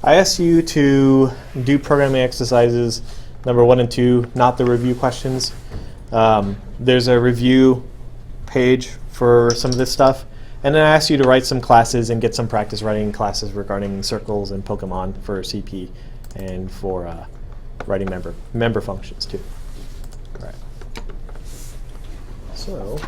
I asked you to do programming exercises number 1 and 2, not the review questions. There's a review page for some of this stuff. And then I asked you to write some classes and get some practice writing classes regarding circles and Pokemon for CP and for writing member functions too. All right. So.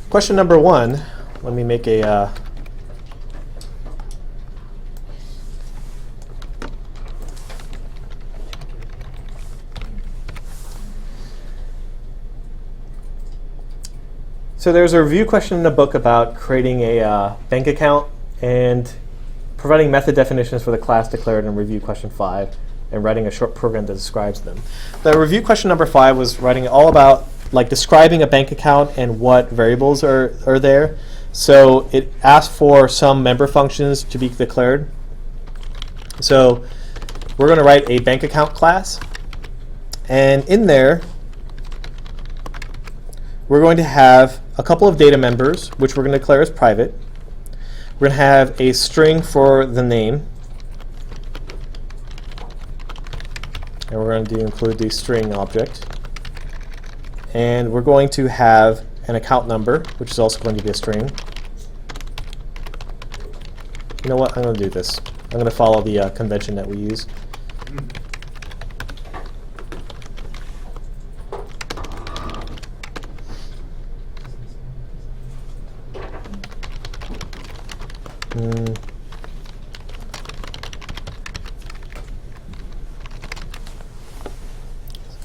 Question number 1, let me make a so there's a review question in the book about creating a bank account and providing method definitions for the class declared in review question 5 and writing a short program that describes them. The review question number 5 was writing all about describing a bank account and what variables are there. So it asked for some member functions to be declared. So we're going to write a bank account class. And in there, we're going to have a couple of data members, which we're going to declare as private. We're going to have a string for the name. And we're going to include the string object. And we're going to have an account number, which is also going to be a string. You know what? I'm going to do this. I'm going to follow the convention that we use.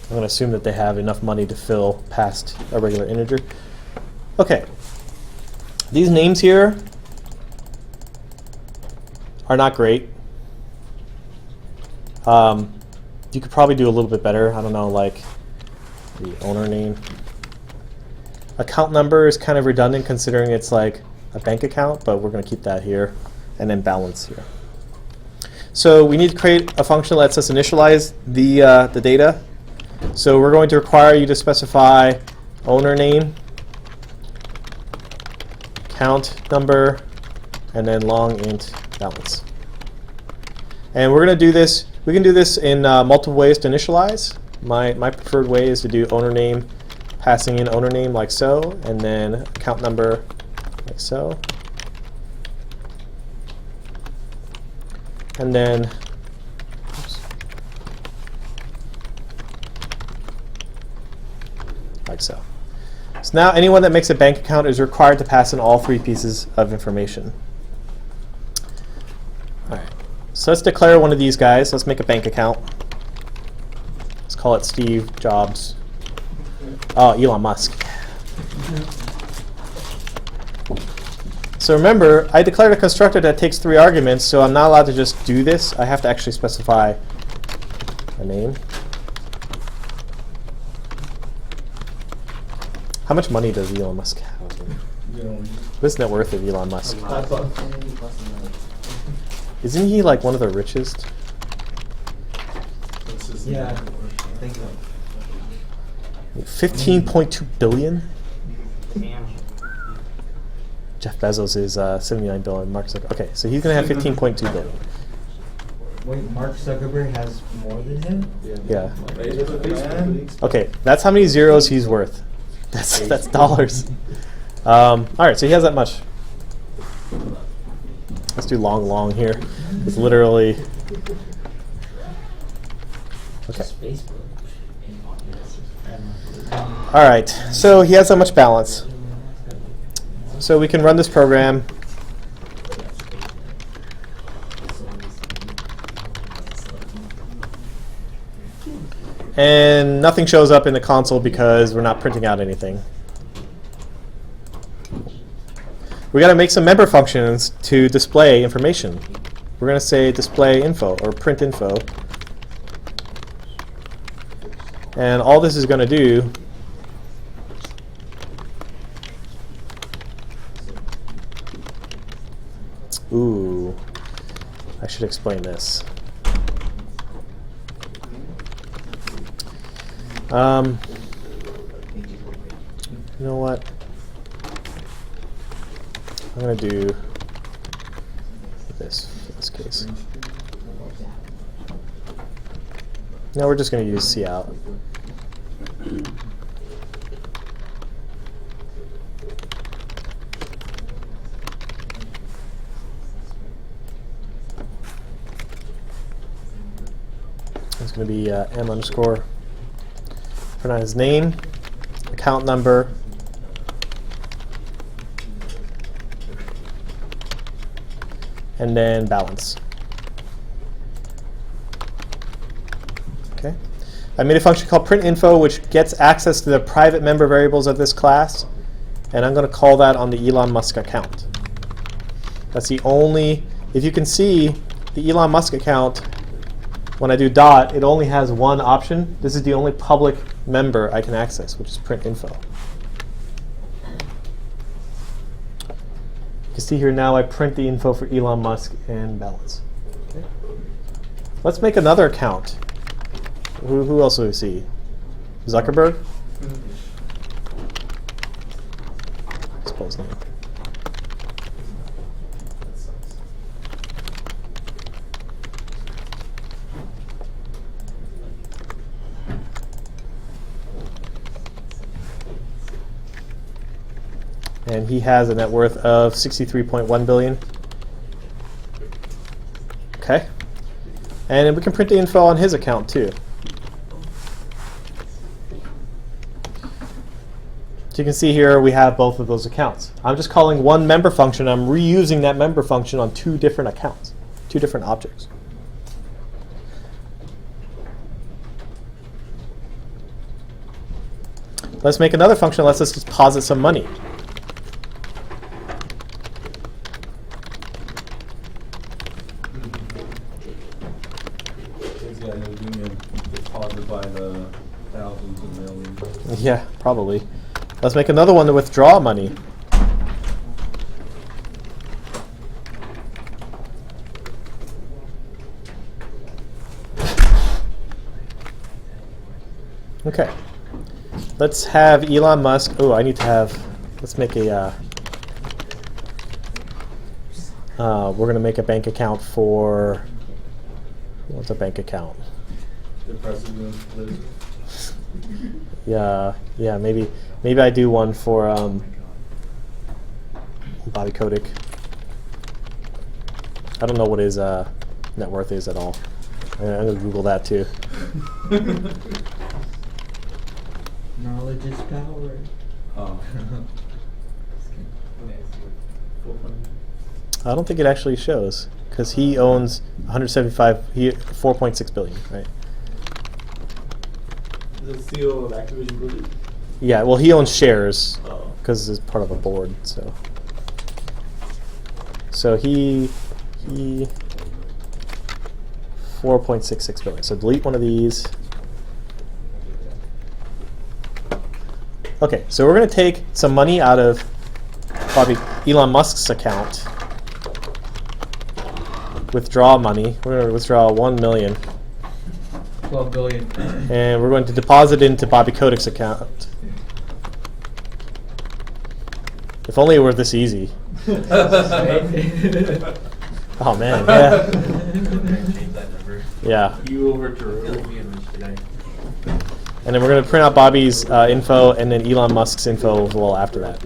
I'm going to assume that they have enough money to fill past a regular integer. Okay. These names here are not great. You could probably do a little bit better. I don't know, like the owner name. Account number is kind of redundant considering it's like a bank account, but we're going to keep that here, and then balance here. So we need to create a function that lets us initialize the data. So we're going to require you to specify owner name, count number, and then long int balance. And we're going to do this. We can do this in multiple ways to initialize. My preferred way is to do owner name, passing in owner name like so, and then account number like so. And then like so. So now anyone that makes a bank account is required to pass in all 3 pieces of information. All right. So let's declare one of these guys. Let's make a bank account. Let's call it Steve Jobs. Oh, Elon Musk. So remember, I declared a constructor that takes 3 arguments, so I'm not allowed to just do this. I have to actually specify a name. How much money does Elon Musk have? What's the net worth of Elon Musk? Isn't he like one of the richest? Yeah, I think so. 15.2 billion? Damn. Jeff Bezos is 79 billion. Mark Zuckerberg. Okay, so he's going to have 15.2 billion. Wait, Mark Zuckerberg has more than him? Yeah. Okay, that's how many zeros he's worth. That's dollars. All right, so he has that much. Let's do long here. It's literally. Okay. All right, so he has that much balance. So we can run this program. And nothing shows up in the console because we're not printing out anything. We got to make some member functions to display information. We're going to say display info or print info. And all this is going to do ooh, I should explain this. You know what? I'm going to do this for this case. Now we're just going to use cout. It's going to be m underscore, print out his name, account number, and then balance. Okay. I made a function called printInfo, which gets access to the private member variables of this class, and I'm going to call that on the Elon Musk account. That's the only, if you can see, the Elon Musk account, when I do dot, it only has one option. This is the only public member I can access, which is printInfo. You can see here now I print the info for Elon Musk and balance. Okay. Let's make another account. Who else do we see? Zuckerberg? Spell his name. And he has a net worth of 63.1 billion. Okay. And we can print the info on his account too. So you can see here we have both of those accounts. I'm just calling one member function. I'm reusing that member function on two different accounts, two different objects. Let's make another function. Let's just deposit some money. Yeah, probably. Let's make another one to withdraw money. Okay. Let's have Elon Musk. Oh, I need to have. Let's make a. We're going to make a bank account for. What's a bank account? The president. Yeah, maybe I do one for Bobby Kotick. I don't know what his net worth is at all. I'm gonna Google that too. Knowledge is power. Oh. I don't think it actually shows because he owns 4.6 billion, right? The CEO of Activision Blizzard? Yeah, well, he owns shares because he's part of a board. So he 4.66 billion. So delete one of these. Okay, so we're going to take some money out of probably Elon Musk's account. Withdraw money. We're going to withdraw 1 million. 12 billion. And we're going to deposit into Bobby Kotick's account. If only it were this easy. Oh man, yeah. Yeah. You overthrew. And then we're going to print out Bobby's info and then Elon Musk's info as well after that.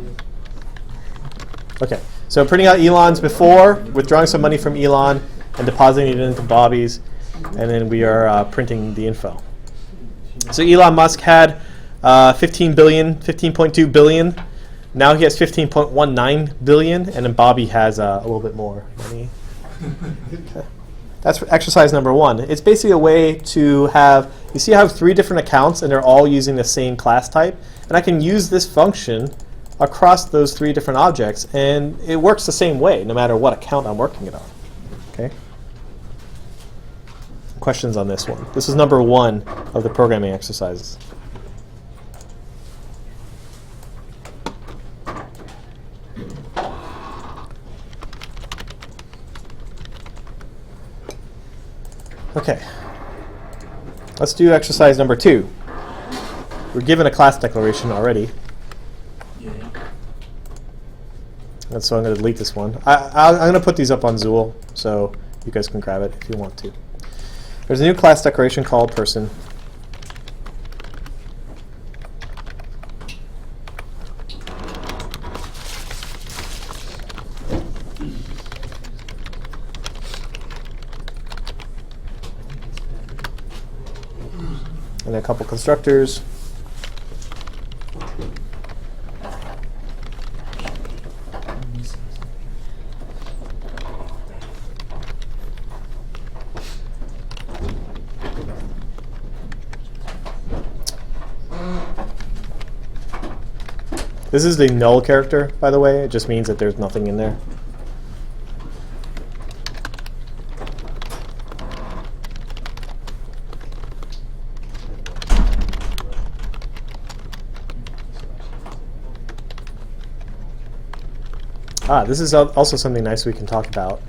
Okay, so printing out Elon's before, withdrawing some money from Elon and depositing it into Bobby's, and then we are printing the info. So Elon Musk had 15.2 billion. Now he has 15.19 billion, and then Bobby has a little bit more money. Okay. That's exercise number one. It's basically a way to have, you see I have 3 different accounts and they're all using the same class type, and I can use this function across those 3 different objects, and it works the same way no matter what account I'm working it on. Okay. Questions on this one? This is number 1 of the programming exercises. Okay, let's do exercise number 2. We're given a class declaration already. And so I'm going to delete this one. I'm going to put these up on Zool, so you guys can grab it if you want to. There's a new class declaration called person. And a couple constructors. This is the null character, by the way. It just means that there's nothing in there. This is also something nice we can talk about.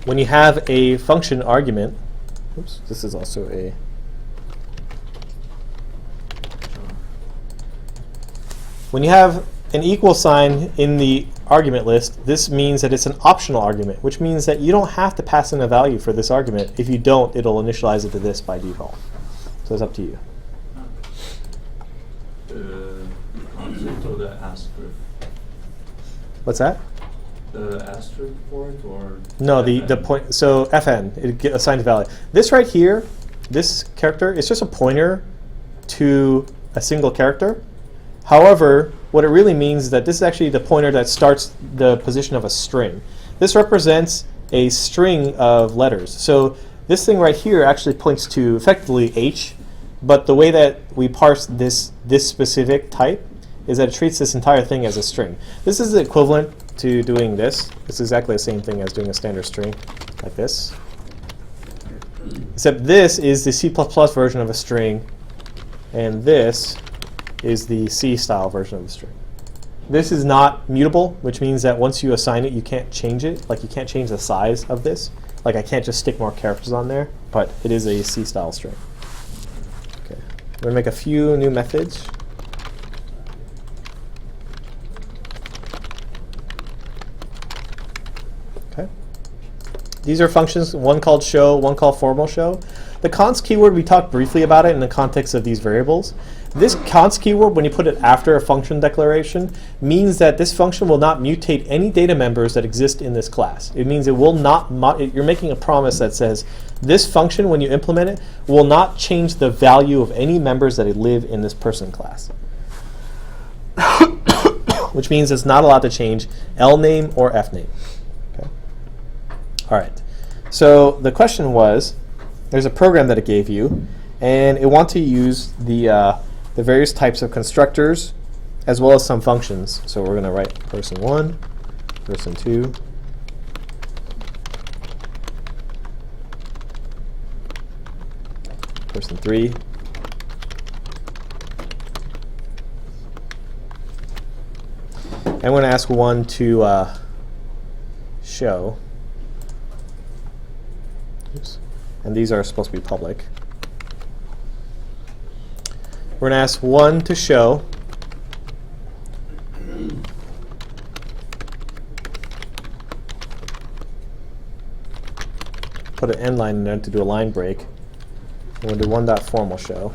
When you have a function argument, oops, this is also a when you have an equal sign in the argument list, this means that it's an optional argument, which means that you don't have to pass in a value for this argument. If you don't, it'll initialize it to this by default. So it's up to you. The concept of the asterisk. What's that? The asterisk for it, or no, the point. So fn, it get assigned a value. This right here, this character, is just a pointer to a single character. However, what it really means is that this is actually the pointer that starts the position of a string. This represents a string of letters. So this thing right here actually points to effectively H, but the way that we parse this specific type is that it treats this entire thing as a string. This is equivalent to doing this. It's exactly the same thing as doing a standard string like this. Except this is the C++ version of a string, and this is the C style version of the string. This is not mutable, which means that once you assign it, you can't change it. Like, you can't change the size of this. Like, I can't just stick more characters on there, but it is a C style string. Okay, we're going to make a few new methods. Okay. These are functions, one called show, one called formal show. The const keyword, we talked briefly about it in the context of these variables. This const keyword, when you put it after a function declaration, means that this function will not mutate any data members that exist in this class. It means it will not, you're making a promise that says this function, when you implement it, will not change the value of any members that live in this person class. Which means it's not allowed to change L name or F name. Okay. All right. So the question was, there's a program that it gave you, and it wants to use the various types of constructors as well as some functions. So we're going to write person1, person2, person3, and we're going to ask one to show. Oops. And these are supposed to be public. We're going to ask one to show put an end line in there to do a line break. We're going to do one.formal show.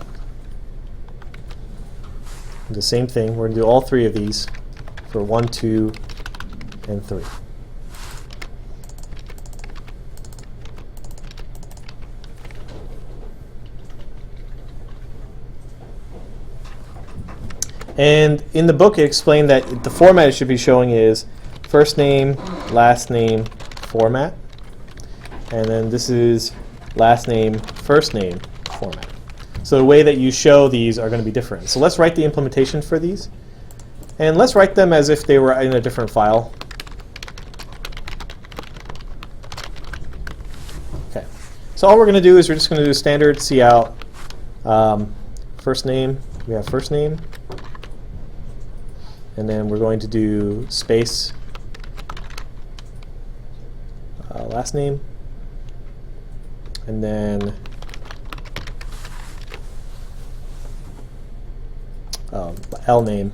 And the same thing, we're going to do all three of these for 1, 2, and 3. And in the book, it explained that the format it should be showing is first name, last name, format. And then this is last name, first name, format. So the way that you show these are going to be different. So let's write the implementation for these. And let's write them as if they were in a different file. Okay. So all we're going to do is we're just going to do standard cout first name. We have first name. And then we're going to do space last name, and then L name,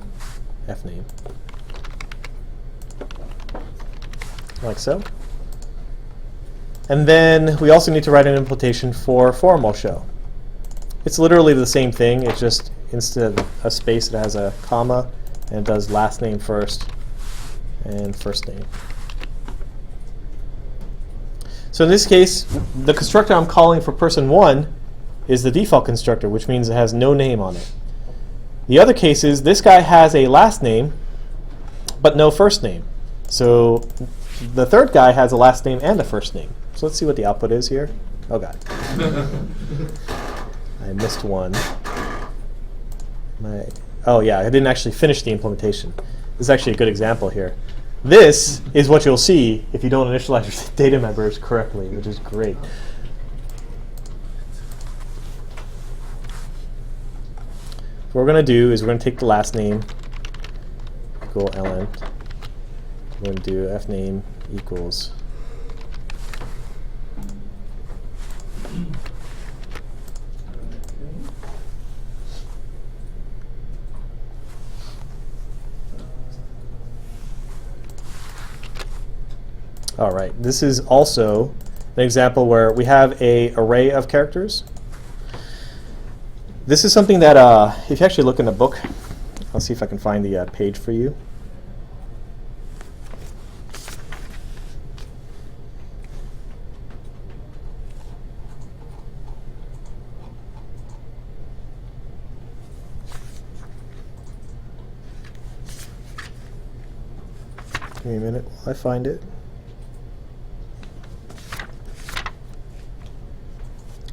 F name. like so. And then we also need to write an implementation for formal show. It's literally the same thing. It's just instead of a space, it has a comma, and it does last name first and first name. So in this case, the constructor I'm calling for person 1 is the default constructor, which means it has no name on it. The other case is this guy has a last name, but no first name. So the third guy has a last name and a first name. So let's see what the output is here. Oh god. I missed one. Oh yeah, I didn't actually finish the implementation. This is actually a good example here. This is what you'll see if you don't initialize your data members correctly, which is great. What we're going to do is we're going to take the last name, equal ln. We're going to do fname equals all right, this is also an example where we have an array of characters. This is something that, if you actually look in the book, I'll see if I can find the page for you. Give me a minute while I find it.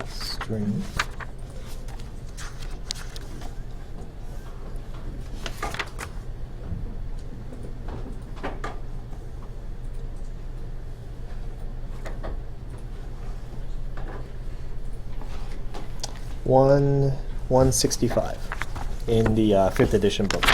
String. One 165 in the 5th edition book.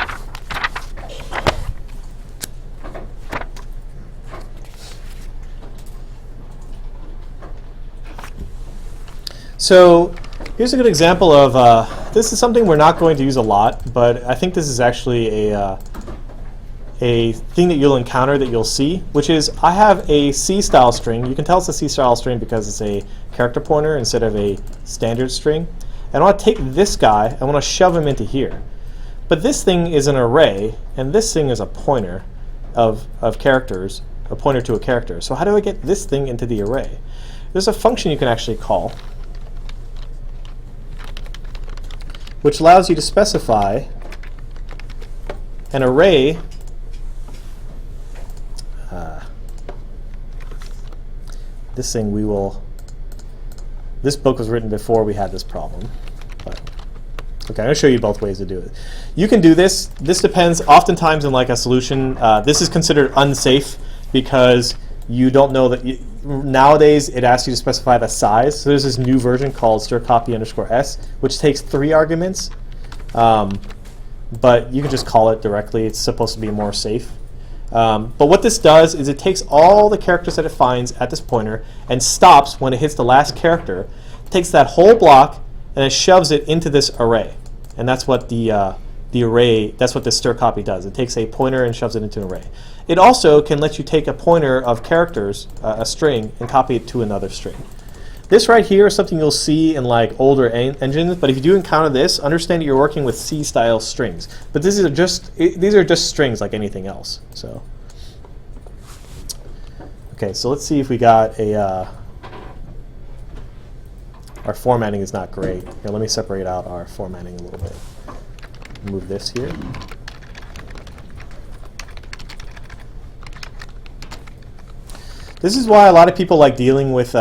So here's a good example of, this is something we're not going to use a lot, but I think this is actually a thing that you'll encounter that you'll see, which is I have a C-style string. You can tell it's a C-style string because it's a character pointer instead of a standard string. And I want to take this guy, I want to shove him into here. But this thing is an array, and this thing is a pointer of characters, a pointer to a character. So how do I get this thing into the array? There's a function you can actually call, which allows you to specify an array this thing this book was written before we had this problem. But, okay, I'm going to show you both ways to do it. You can do this. This depends. Oftentimes in like a solution, this is considered unsafe because you don't know that. Nowadays, it asks you to specify the size. So there's this new version called strcpy_s, which takes 3 arguments. But you can just call it directly. It's supposed to be more safe. But what this does is it takes all the characters that it finds at this pointer and stops when it hits the last character, takes that whole block, and it shoves it into this array. And that's what the array, that's what this strcpy does. It takes a pointer and shoves it into an array. It also can let you take a pointer of characters, a string, and copy it to another string. This right here is something you'll see in like older engines, but if you do encounter this, understand that you're working with C-style strings. But these are just strings like anything else. So, okay, so let's see if we got a. Our formatting is not great. Here, let me separate out our formatting a little bit. Move this here. This is why a lot of people like dealing with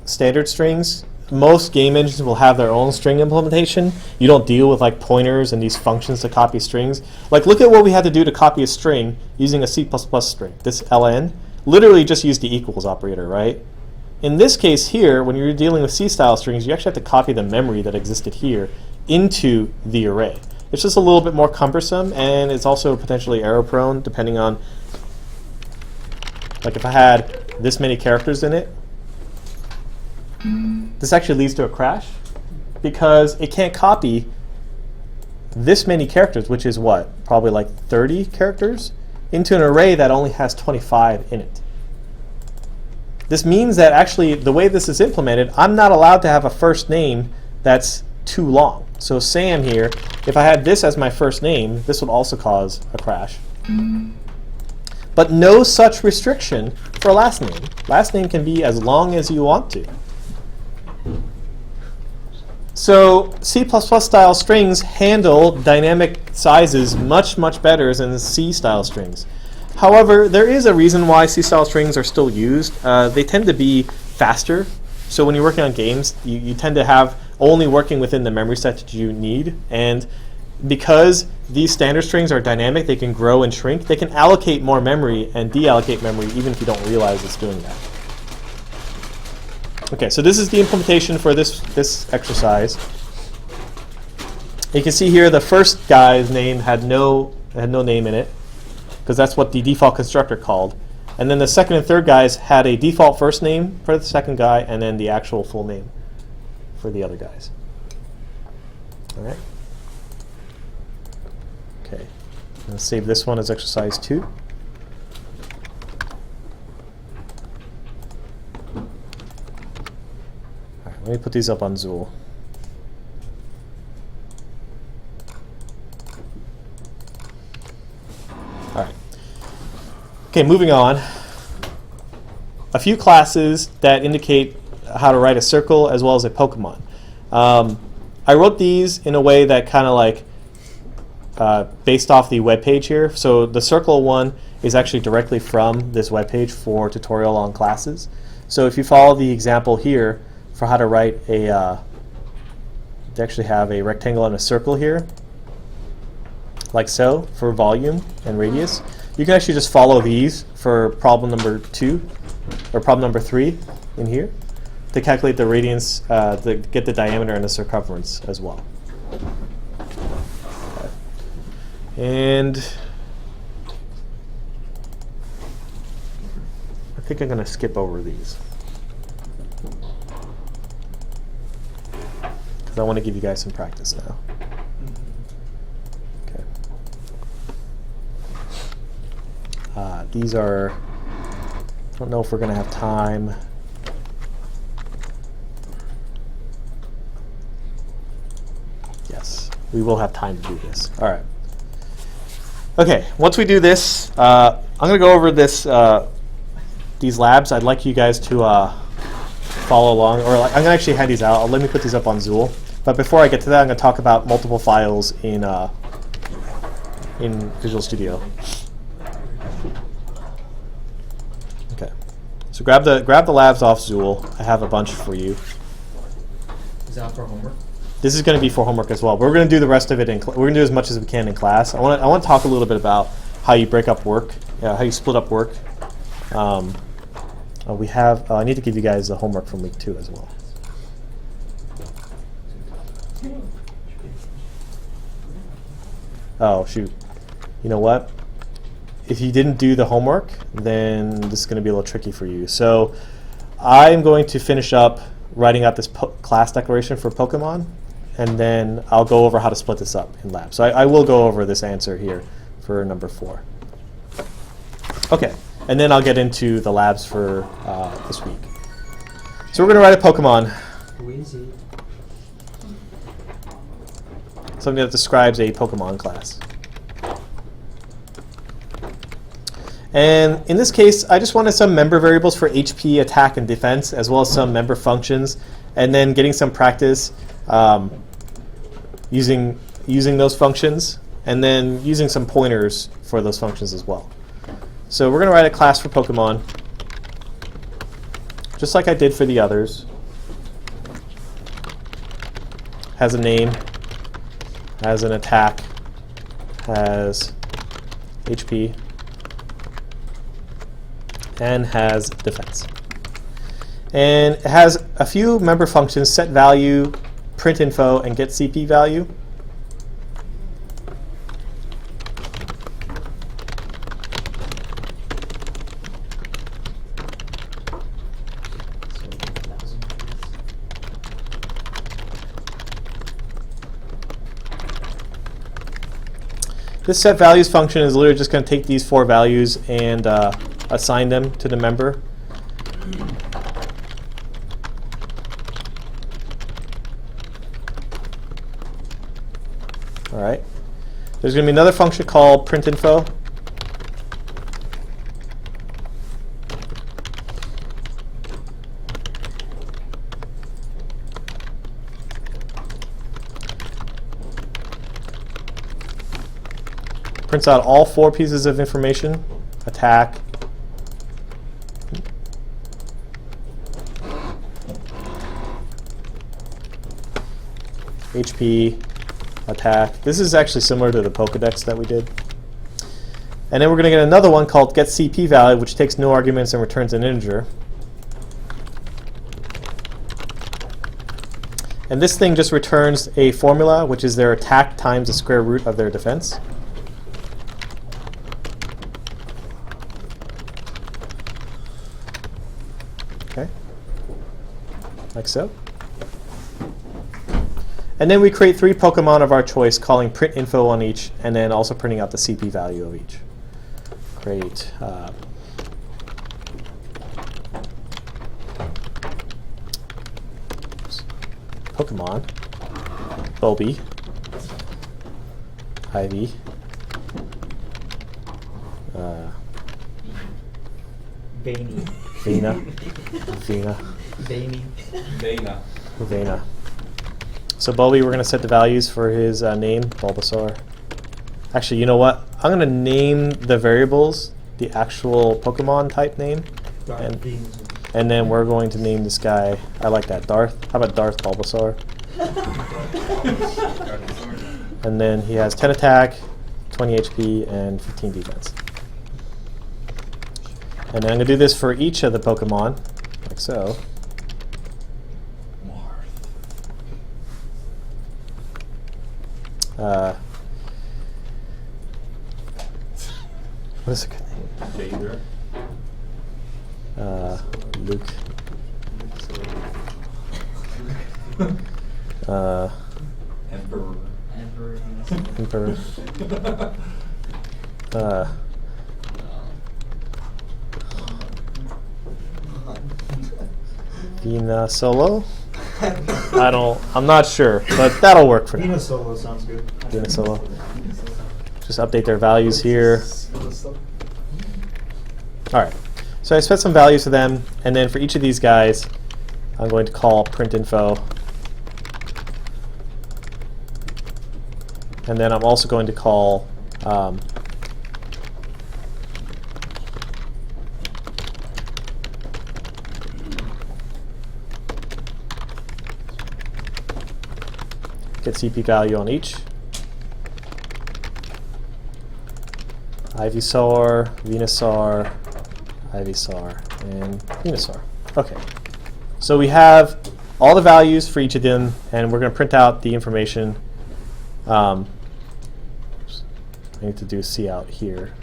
standard strings. Most game engines will have their own string implementation. You don't deal with like pointers and these functions to copy strings. Like look at what we had to do to copy a string using a C++ string. This ln literally just used the equals operator, right? In this case here, when you're dealing with C-style strings, you actually have to copy the memory that existed here into the array. It's just a little bit more cumbersome, and it's also potentially error prone depending on, like if I had this many characters in it, this actually leads to a crash because it can't copy this many characters, which is what, probably like 30 characters, into an array that only has 25 in it. This means that actually the way this is implemented, I'm not allowed to have a first name that's too long. So Sam here, if I had this as my first name, this would also cause a crash. But no such restriction for last name. Last name can be as long as you want to. So C++ style strings handle dynamic sizes much, much better than C style strings. However, there is a reason why C style strings are still used. They tend to be faster. So when you're working on games, you tend to have only working within the memory set that you need. And because these standard strings are dynamic, they can grow and shrink, they can allocate more memory and deallocate memory even if you don't realize it's doing that. Okay, so this is the implementation for this exercise. You can see here the first guy's name had no name in it, because that's what the default constructor called. And then the second and third guys had a default first name for the second guy and then the actual full name for the other guys. All right. Okay. Let's save this one as exercise 2. All right, let me put these up on Zool. All right. Okay, moving on. A few classes that indicate how to write a circle as well as a Pokemon. I wrote these in a way that kind of like based off the web page here. So the circle one is actually directly from this web page for tutorial on classes. So if you follow the example here for how to write a, they actually have a rectangle and a circle here, like so, for volume and radius. You can actually just follow these for problem number 2 or problem number 3 in here to calculate the radiance, to get the diameter and the circumference as well. Okay. And I think I'm going to skip over these because I want to give you guys some practice now. These are, I don't know if we're going to have time. Yes, we will have time to do this. All right. Okay, once we do this, I'm going to go over this, these labs. I'd like you guys to follow along, or I'm going to actually hand these out. Let me put these up on Zool. But before I get to that, I'm going to talk about multiple files in Visual Studio. Okay, so grab the labs off Zool. I have a bunch for you. Is that for homework? This is going to be for homework as well. But we're going to do the rest of it we're going to do as much as we can in class. I want to talk a little bit about how you break up work, how you split up work. We have. I need to give you guys the homework from week 2 as well. Oh shoot! You know what? If you didn't do the homework, then this is going to be a little tricky for you. So I'm going to finish up writing out this class declaration for Pokemon, and then I'll go over how to split this up in lab. So I will go over this answer here for number 4. Okay, and then I'll get into the labs for this week. So we're going to write a Pokemon. Easy. Something that describes a Pokemon class. And in this case, I just wanted some member variables for HP, attack, and defense, as well as some member functions, and then getting some practice using those functions, and then using some pointers for those functions as well. So we're going to write a class for Pokemon, just like I did for the others. Has a name, has an attack, has HP, and has defense. And it has a few member functions: set value, print info, and get CP value. This set values function is literally just going to take these 4 values and assign them to the member. All right. There's going to be another function called printinfo. Prints out all 4 pieces of information: attack, HP, attack. This is actually similar to the Pokedex that we did. And then we're going to get another one called getCPValue, which takes no arguments and returns an integer. And this thing just returns a formula, which is their attack times the square root of their defense. Okay, like so. And then we create 3 Pokemon of our choice, calling printinfo on each, and then also printing out the CP value of each. Great. Pokemon, Bulby, Ivy, Vena, Vena. So Bulby, we're going to set the values for his name, Bulbasaur. Actually, you know what? I'm going to name the variables the actual Pokemon type name. And then we're going to name this guy, I like that, Darth. How about Darth Bulbasaur? And then he has 10 attack, 20 HP, and 15 defense. And then I'm going to do this for each of the Pokemon, like so. What is a good name? Vader. Luke. Emperor. Emperor. Vena Solo? I'm not sure, but that'll work for now. Venus Solo sounds good. Vena Solo. Just update their values here. All right. So I set some values for them, and then for each of these guys, I'm going to call printinfo. And then I'm also going to call get CP value on each. Ivysaur, Venusaur, Ivysaur, and Venusaur. Okay. So we have all the values for each of them, and we're going to print out the information. I need to do C out here.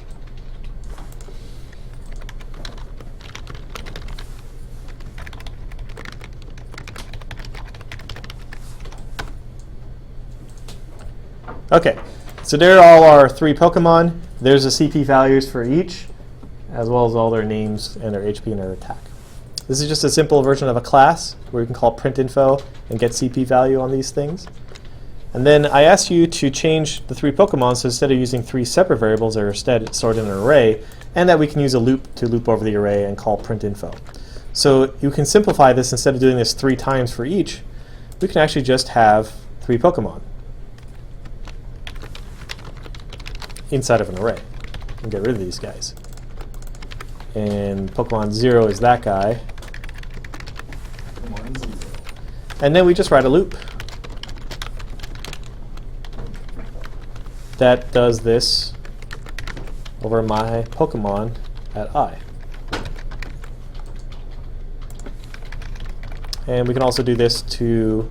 Okay, so there are all our 3 Pokemon. There's the CP values for each, as well as all their names and their HP and their attack. This is just a simple version of a class where you can call printinfo and get CP value on these things. And then I asked you to change the 3 Pokemon, so instead of using 3 separate variables, they're instead stored in an array, and that we can use a loop to loop over the array and call printinfo. So you can simplify this. Instead of doing this 3 times for each, we can actually just have 3 Pokemon inside of an array and get rid of these guys. And Pokemon 0 is that guy. And then we just write a loop that does this over my Pokemon at I. And we can also do this to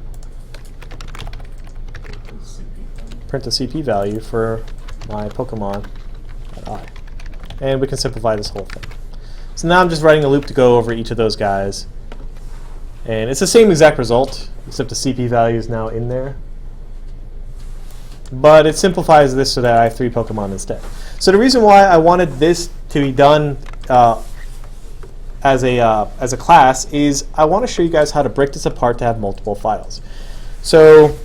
print the CP value for my Pokemon at I. And we can simplify this whole thing. So now I'm just writing a loop to go over each of those guys. And it's the same exact result, except the CP value is now in there. But it simplifies this so that I have 3 Pokemon instead. So the reason why I wanted this to be done as a class is I want to show you guys how to break this apart to have multiple files. So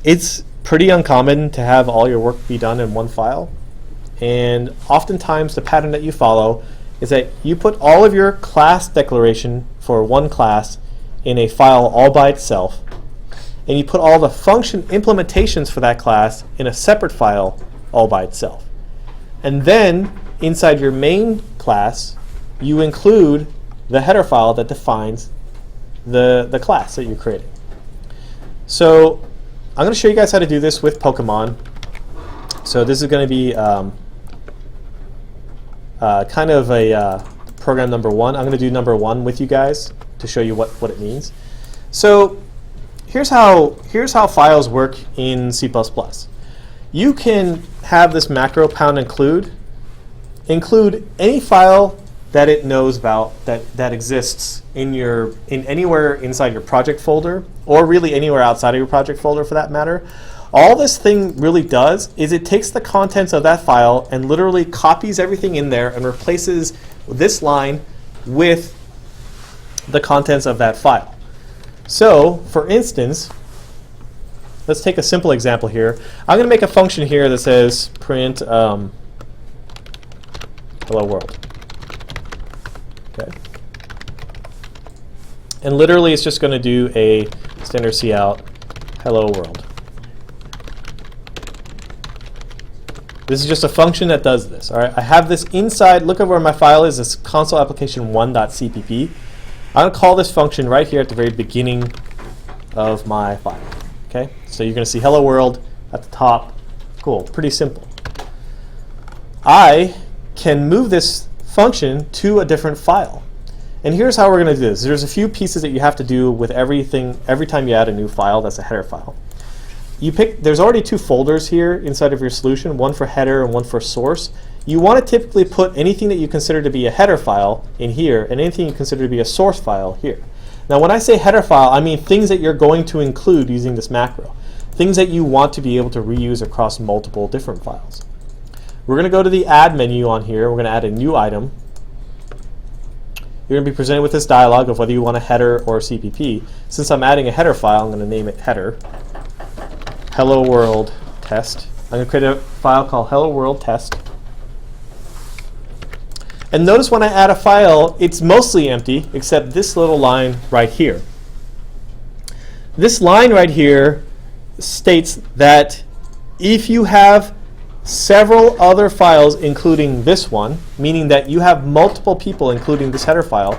it's pretty uncommon to have all your work be done in one file. And oftentimes the pattern that you follow is that you put all of your class declaration for one class in a file all by itself, and you put all the function implementations for that class in a separate file all by itself. And then inside your main class, you include the header file that defines the class that you're creating. So I'm going to show you guys how to do this with Pokemon. So this is going to be kind of a program number one. I'm going to do number one with you guys to show you what it means. So here's how files work in C++. You can have this macro pound include any file that it knows about that exists in anywhere inside your project folder, or really anywhere outside of your project folder for that matter. All this thing really does is it takes the contents of that file and literally copies everything in there and replaces this line with the contents of that file. So, for instance, let's take a simple example here. I'm going to make a function here that says print hello world. Okay. And literally it's just going to do a standard cout hello world. This is just a function that does this. All right, I have this inside. Look at where my file is. This console application 1.cpp. I'm going to call this function right here at the very beginning of my file. Okay, so you're going to see hello world at the top. Cool, pretty simple. I can move this function to a different file. And here's how we're going to do this. There's a few pieces that you have to do with everything every time you add a new file that's a header file. There's already two folders here inside of your solution, one for header and one for source. You want to typically put anything that you consider to be a header file in here and anything you consider to be a source file here. Now when I say header file, I mean things that you're going to include using this macro. Things that you want to be able to reuse across multiple different files. We're going to go to the add menu on here. We're going to add a new item. You're going to be presented with this dialog of whether you want a header or a CPP. Since I'm adding a header file, I'm going to name it header. Hello world test. I'm going to create a file called hello world test. And notice when I add a file, it's mostly empty except this little line right here. This line right here states that if you have several other files including this one, meaning that you have multiple people including this header file,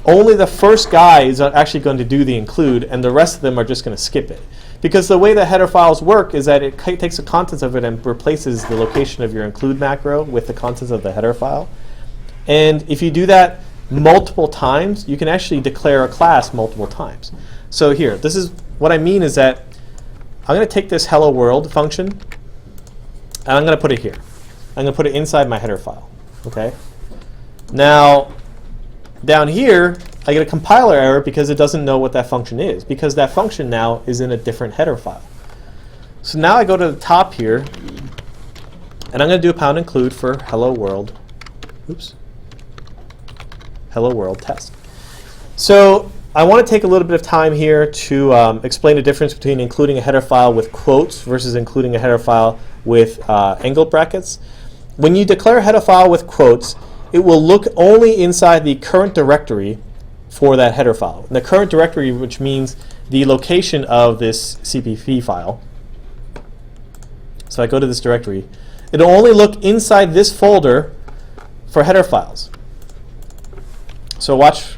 only the first guy is actually going to do the include and the rest of them are just going to skip it. Because the way that header files work is that it takes the contents of it and replaces the location of your include macro with the contents of the header file. And if you do that multiple times, you can actually declare a class multiple times. So here, this is what I mean is that I'm going to take this hello world function and I'm going to put it here. I'm going to put it inside my header file. Okay. Now, down here, I get a compiler error because it doesn't know what that function is, because that function now is in a different header file. So now I go to the top here, and I'm going to do a pound include for hello world. Oops. Hello world test. So I want to take a little bit of time here to explain the difference between including a header file with quotes versus including a header file with angle brackets. When you declare a header file with quotes, it will look only inside the current directory for that header file. And the current directory, which means the location of this CPP file. So I go to this directory. It'll only look inside this folder for header files. So watch.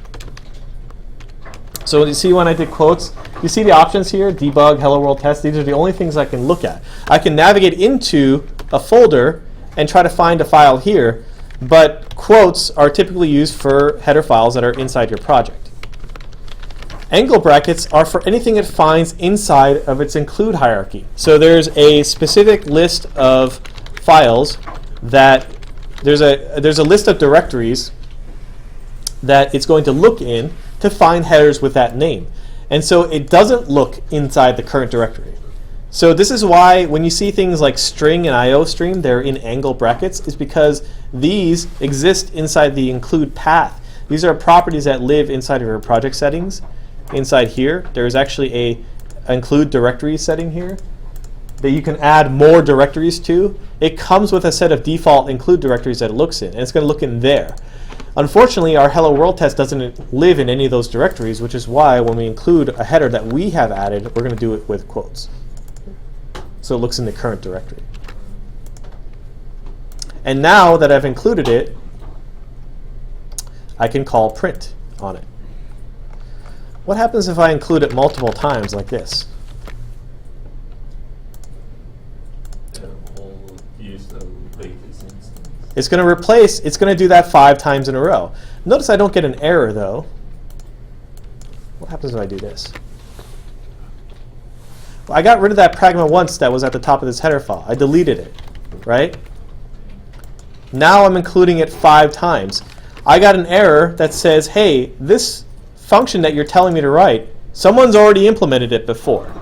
So you see when I did quotes, you see the options here, debug, hello world test. These are the only things I can look at. I can navigate into a folder and try to find a file here, but quotes are typically used for header files that are inside your project. Angle brackets are for anything it finds inside of its include hierarchy. So there's a specific list of files that there's a list of directories that it's going to look in to find headers with that name. And so it doesn't look inside the current directory. So this is why when you see things like string and IOStream, they're in angle brackets, is because these exist inside the include path. These are properties that live inside of your project settings. Inside here, there's actually a include directory setting here. that you can add more directories to, it comes with a set of default include directories that it looks in, and it's going to look in there. Unfortunately, our hello world test doesn't live in any of those directories, which is why when we include a header that we have added, we're going to do it with quotes. So it looks in the current directory. And now that I've included it, I can call print on it. What happens if I include it multiple times like this? It's going to replace, it's going to do that 5 times in a row. Notice I don't get an error though. What happens if I do this? Well, I got rid of that pragma once that was at the top of this header file. I deleted it, right? Now I'm including it 5 times. I got an error that says, hey, this function that you're telling me to write, someone's already implemented it before.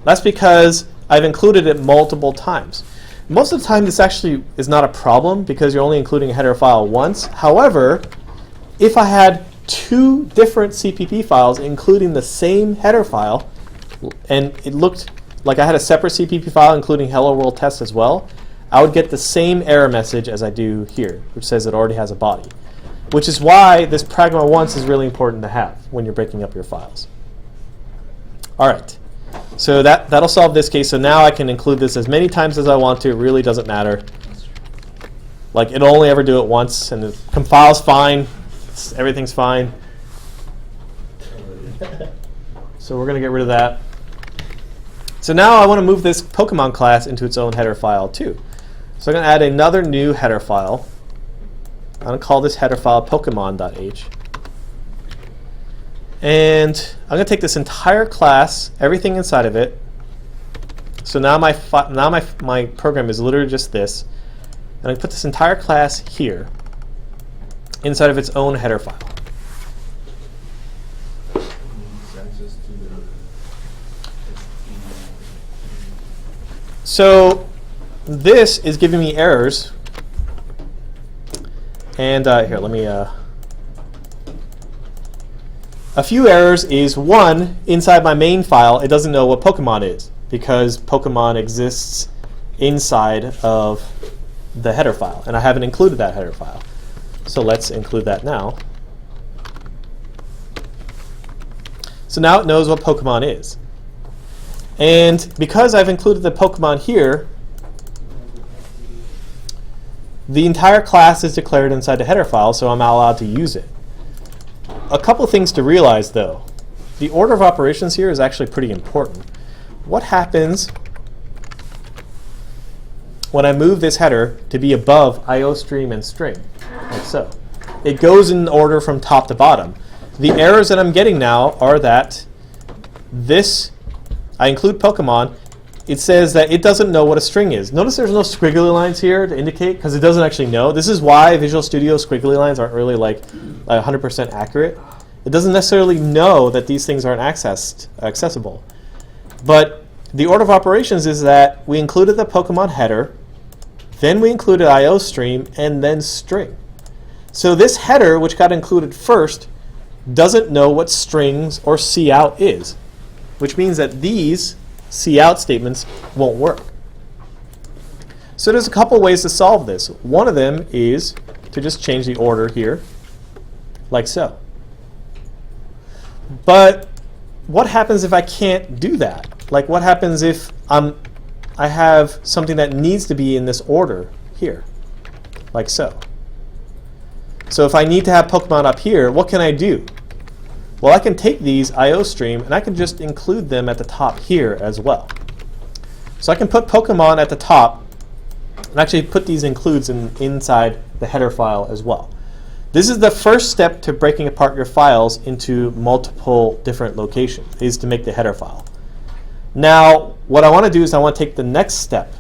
That's because I've included it multiple times. Most of the time, this actually is not a problem because you're only including a header file once. However, if I had 2 different CPP files including the same header file, and it looked like I had a separate CPP file including hello world test as well, I would get the same error message as I do here, which says it already has a body. Which is why this pragma once is really important to have when you're breaking up your files. All right. So that'll solve this case. So now I can include this as many times as I want to. It really doesn't matter. Like it'll only ever do it once, and it compiles fine. Everything's fine. So we're going to get rid of that. So now I want to move this Pokemon class into its own header file too. So I'm going to add another new header file. I'm going to call this header file Pokemon.h. And I'm going to take this entire class, everything inside of it. So now my program is literally just this. And I put this entire class here inside of its own header file. So this is giving me errors. And here, let me... A few errors is, one, inside my main file, it doesn't know what Pokemon is because Pokemon exists inside of the header file, and I haven't included that header file. So let's include that now. So now it knows what Pokemon is. And because I've included the Pokemon here, the entire class is declared inside the header file, so I'm not allowed to use it. A couple things to realize though. The order of operations here is actually pretty important. What happens when I move this header to be above IOStream and string, like so? It goes in order from top to bottom. The errors that I'm getting now are that this, I include Pokemon, it says that it doesn't know what a string is. Notice there's no squiggly lines here to indicate because it doesn't actually know. This is why Visual Studio squiggly lines aren't really like 100% accurate. It doesn't necessarily know that these things aren't accessible. But the order of operations is that we included the Pokemon header, then we included IOStream, and then string. So this header, which got included first, doesn't know what strings or cout is, which means that these cout statements won't work. So there's a couple ways to solve this. One of them is to just change the order here, like so. But what happens if I can't do that? Like what happens if I have something that needs to be in this order here, like so? So if I need to have Pokemon up here, what can I do? Well, I can take these IOStream and I can just include them at the top here as well. So I can put Pokemon at the top and actually put these includes inside the header file as well. This is the first step to breaking apart your files into multiple different locations, is to make the header file. Now, what I want to do is I want to take the next step.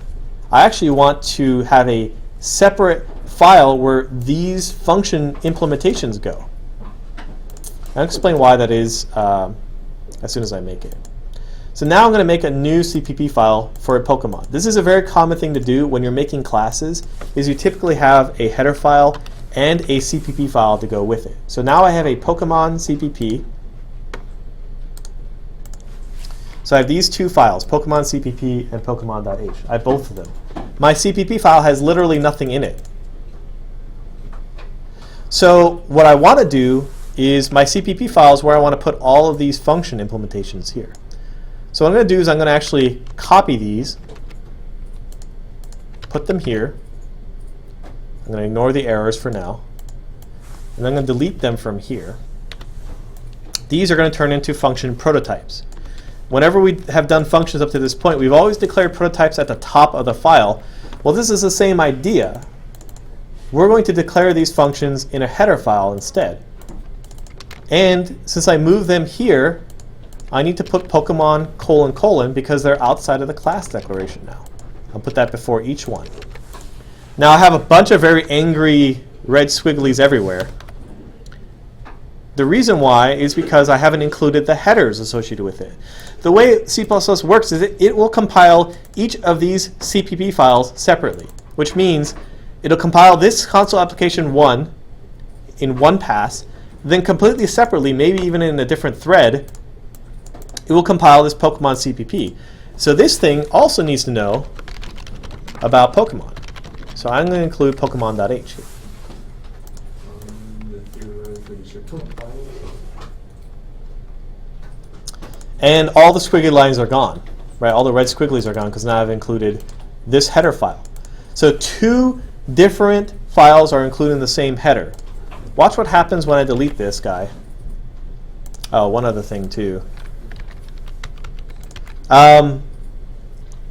I actually want to have a separate file where these function implementations go. I'll explain why that is as soon as I make it. So now I'm going to make a new CPP file for a Pokemon. This is a very common thing to do when you're making classes, is you typically have a header file and a CPP file to go with it. So now I have a Pokemon CPP. So I have these two files, Pokemon CPP and Pokemon.h. I have both of them. My CPP file has literally nothing in it. So what I want to do is my CPP file is where I want to put all of these function implementations here. So what I'm going to do is I'm going to actually copy these, put them here. I'm going to ignore the errors for now. And I'm going to delete them from here. These are going to turn into function prototypes. Whenever we have done functions up to this point, we've always declared prototypes at the top of the file. Well, this is the same idea. We're going to declare these functions in a header file instead. And since I moved them here, I need to put Pokemon : because they're outside of the class declaration now. I'll put that before each one. Now I have a bunch of very angry red squigglies everywhere. The reason why is because I haven't included the headers associated with it. The way C++ works is it will compile each of these CPP files separately, which means it'll compile this console application 1 in one pass, then completely separately, maybe even in a different thread, it will compile this Pokemon CPP. So this thing also needs to know about Pokemon. So I'm going to include Pokemon.h here. And all the squiggly lines are gone, right? All the red squigglies are gone because now I've included this header file. So two different files are included in the same header. Watch what happens when I delete this guy. Oh, one other thing too.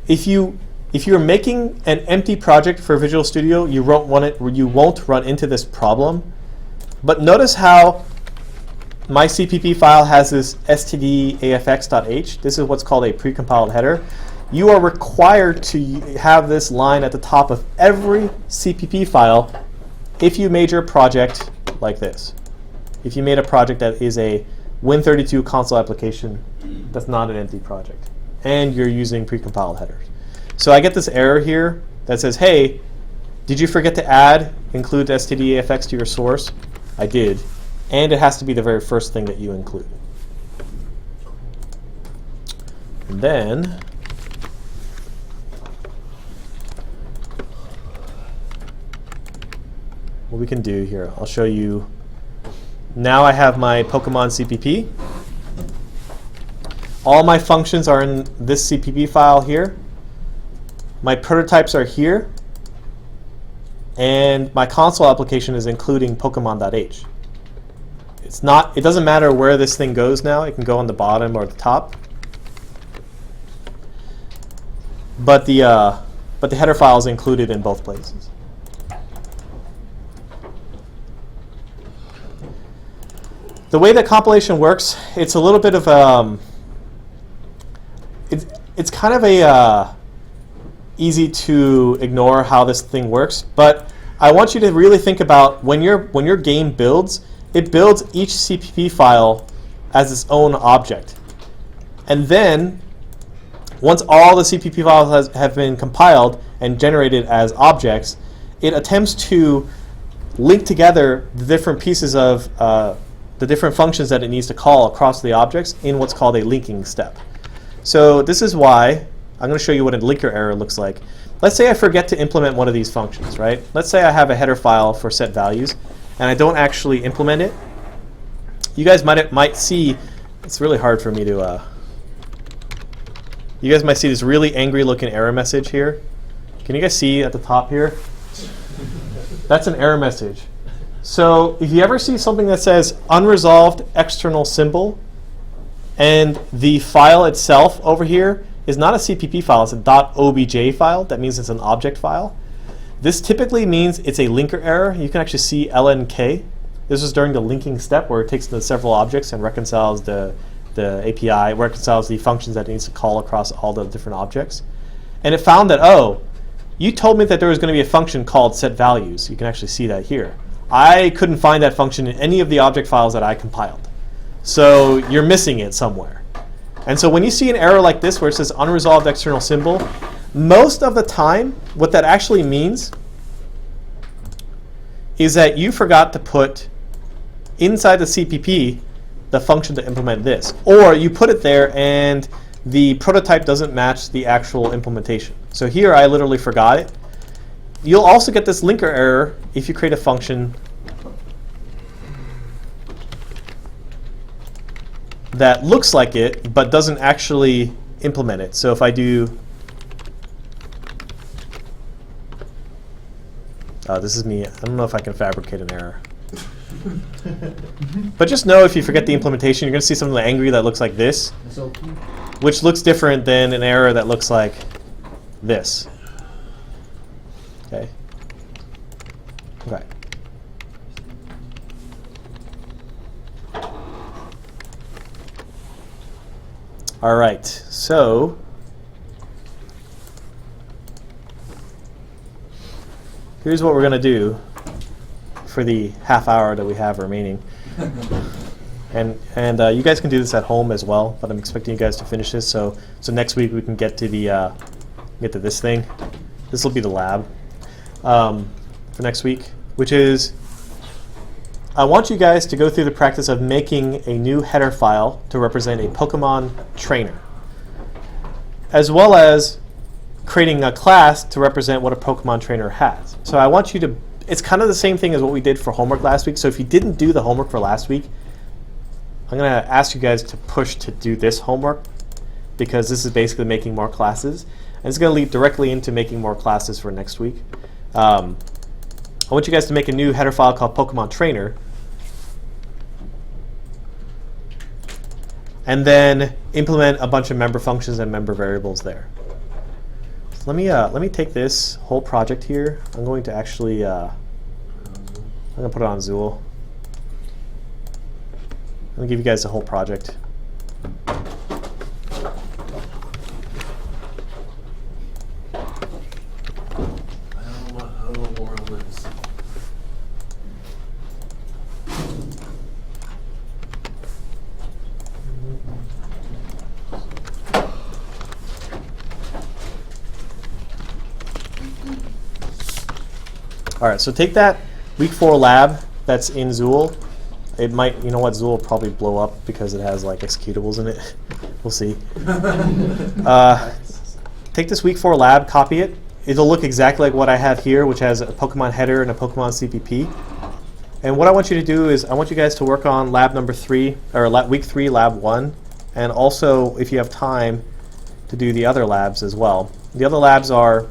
If you're making an empty project for Visual Studio, you won't run into this problem. But notice how my CPP file has this stdafx.h. This is what's called a precompiled header. You are required to have this line at the top of every CPP file if you made your project like this. If you made a project that is a Win32 console application, that's not an empty project, and you're using precompiled headers. So I get this error here that says, hey, did you forget to include stdafx to your source? I did. And it has to be the very first thing that you include. And then what we can do here, I'll show you. Now I have my Pokemon CPP. All my functions are in this CPP file here. My prototypes are here. And my console application is including Pokemon.h. It doesn't matter where this thing goes now. It can go on the bottom or the top. But the header file is included in both places. The way that compilation works, it's a little bit of it's kind of a easy to ignore how this thing works. But I want you to really think about when your game builds. It builds each CPP file as its own object. And then, once all the CPP files have been compiled and generated as objects, it attempts to link together the different pieces of the different functions that it needs to call across the objects in what's called a linking step. So this is why I'm going to show you what a linker error looks like. Let's say I forget to implement one of these functions, right? Let's say I have a header file for set values, and I don't actually implement it. You guys might see, it's really hard for me to, you guys might see this really angry looking error message here. Can you guys see at the top here? That's an error message. So if you ever see something that says unresolved external symbol, and the file itself over here is not a CPP file, it's a .obj file, that means it's an object file. This typically means it's a linker error. You can actually see LNK. This is during the linking step where it takes the several objects and reconciles the API, reconciles the functions that it needs to call across all the different objects. And it found that, oh, you told me that there was going to be a function called setValues. You can actually see that here. I couldn't find that function in any of the object files that I compiled. So you're missing it somewhere. And so when you see an error like this where it says unresolved external symbol, most of the time what that actually means is that you forgot to put inside the CPP the function to implement this. Or you put it there and the prototype doesn't match the actual implementation. So here I literally forgot it. You'll also get this linker error if you create a function that looks like it but doesn't actually implement it. So if I do, this is me. I don't know if I can fabricate an error. But just know if you forget the implementation, you're going to see something angry that looks like this, which looks different than an error that looks like this. Okay. Okay. All right. So here's what we're going to do for the half hour that we have remaining. And you guys can do this at home as well, but I'm expecting you guys to finish this. So next week we can get to the this thing. This will be the lab for next week, which is I want you guys to go through the practice of making a new header file to represent a Pokemon trainer, as well as creating a class to represent what a Pokemon trainer has. So I want you to, it's kind of the same thing as what we did for homework last week. So if you didn't do the homework for last week, I'm going to ask you guys to push to do this homework, because this is basically making more classes. And it's going to lead directly into making more classes for next week. I want you guys to make a new header file called Pokemon Trainer, and then implement a bunch of member functions and member variables there. So let me take this whole project here. I'm going to actually I'm going to put it on Zool. I'm going to give you guys the whole project. All right, so take that week 4 lab that's in Zool. It might, you know what, Zool will probably blow up because it has like executables in it. We'll see. Take this week 4 lab, copy it. It'll look exactly like what I have here, which has a Pokemon header and a Pokemon CPP. And what I want you to do is I want you guys to work on lab number 3, or week 3, lab 1, and also, if you have time, to do the other labs as well. The other labs are,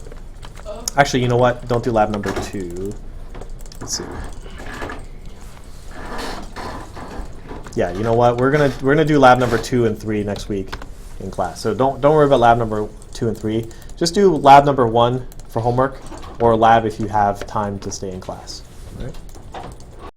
actually, you know what? Don't do lab number 2. Let's see. Yeah, you know what? We're gonna do lab number 2 and 3 next week in class. So don't worry about lab number 2 and 3. Just do lab number 1 for homework, or lab if you have time to stay in class. All right?